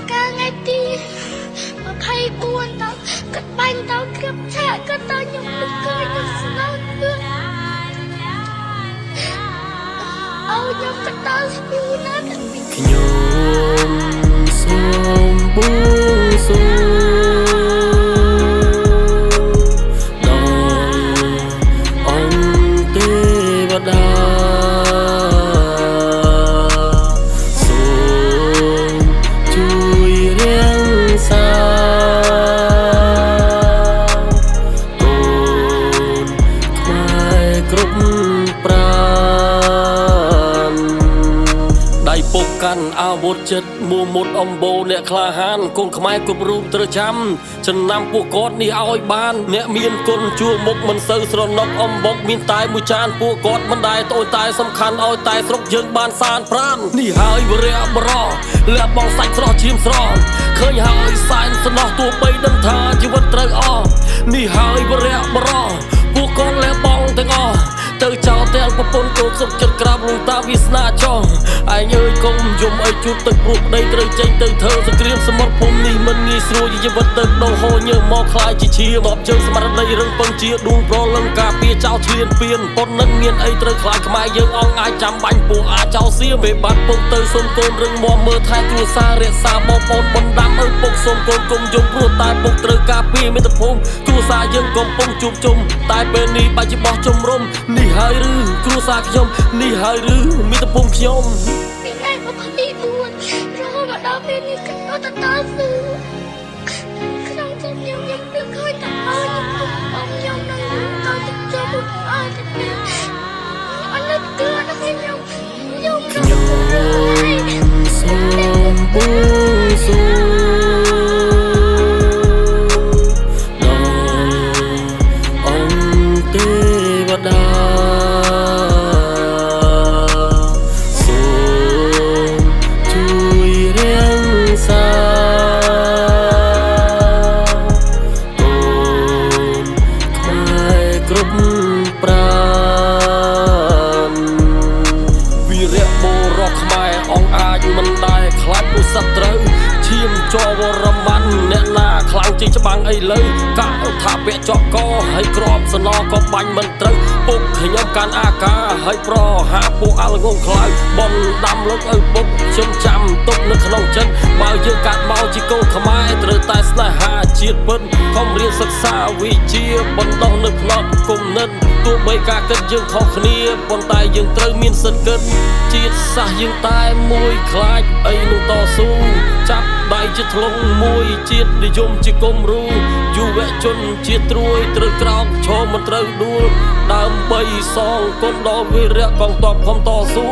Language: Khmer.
ca ngày đi mà thay buồn tao cất bánh tao kiếp trẻ cất tao nhung được cười được sao nữa ôi nhung cất tao yêu nát nhung sông buông sôngกันอาวุธចិត្តមួមុតអំបូរអ្នកក្លាហានកូនខ្មែរគ្រប់រូបត្រូវចាំចំណាំពួកគាត់នេះឲ្យបានអ្នកមានគុណជួមុខមិនសូវស្រណុកអំបុកមានតែមួយចានពួកគាត់មិនដែលត្អូញតែសំខាន់ឲ្យតែស្រុកយើងបានសានប្រាននេះហើយវរៈបរោះលះបងសាច់ស្រស់ឈាមស្រស់ឃើញហើយសែនស្នោះទោះបីដឹងថាជីវិតត្រូវអស់នេះហើយវរៈបរោះពួកគាត់លះបងទាំងអស់ទៅចោលទាំងប្រពន្ធកូនសុខចិត្តក្រាបលងតាវាសនាចោះឯងអើយកុំយំអីជួបទឹកព្រោះប្តីត្រូវចេញទៅធ្វើសង្គ្រាមសមុទ្រភូមិនេះមិនងាយស្រួលជីវិតទៅដោហោញើមកខ្លាយជាឈាមបបជើងស្មារតីរឹងពឹងជាដួងប្រលឹងការពារចោលឈ្លានពានប៉ុននឹងមានអីត្រូវខ្លាចខ្មែរយើងអង្គអាចចាំបាញ់ពួកអាចោលសៀមពេលបាត់ពុកទៅសុំកូនរឹងមាំមើលថែគ្រួសាររក្សាបងប្អូនបណ្ដាំឪពុកសុំកូនកុំយំព្រោះតែពុកត្រូវការពារមាតុភូមិគ្រួសារយើងកំពុងជួបជុំតែពេលនេះបាច់ជាបោះជំរំនេះហើយឬគ្រួសារខ្ញុំនេះហើយឬមាតុភូមិខ្ញុំពីថ្ងៃ24រហូតមកដល់ពេលនេះក៏តតស៊ូក្នុងចិត្តខ្ញុំដឹងឃើញតែអរខ្ញុំខ្ញុំនឹងក៏ទៅចូលមុខអរតែអរលើកគឺដល់ខ្ញុំសូមបួងសួងសត្រូវឈាមចវរមិនអ្នកណាខ្លាំងជាច្បាំងអីលើកាថាពាក់ចកកហើយក្របសណក៏បាញ់មិនត្រូវពុកខ្ញុំកាន់អាការហើយប្រហាពួកអលងងខ្លោចបំដាំលោកឪពុកខ្ញុំចាំទុកនៅក្នុងចិត្តបើយើងកាត់មកជាកូនខ្មែរត្រូវតែស្នេហាជាតិពិតកុំរៀនសិក្សាវិជ្ជាបណ្ដោះនៅផ្នត់គុំនិតទោះបីការគិតយើងខុសគ្នាប៉ុន្តែយើងត្រូវមានសិទ្ធិគិតជាតិសាសយើងតែមួយខ្លាចអីនឹងតស៊ូចាប់ដៃជាធ្លុងមួយជាតិនិយមជាគំរូយុវជនជាត្រួយត្រូវក្រោកឈរមិនត្រូវដួលដើម្បីសងគុណដល់វីរៈកងទ័ពខំតស៊ូ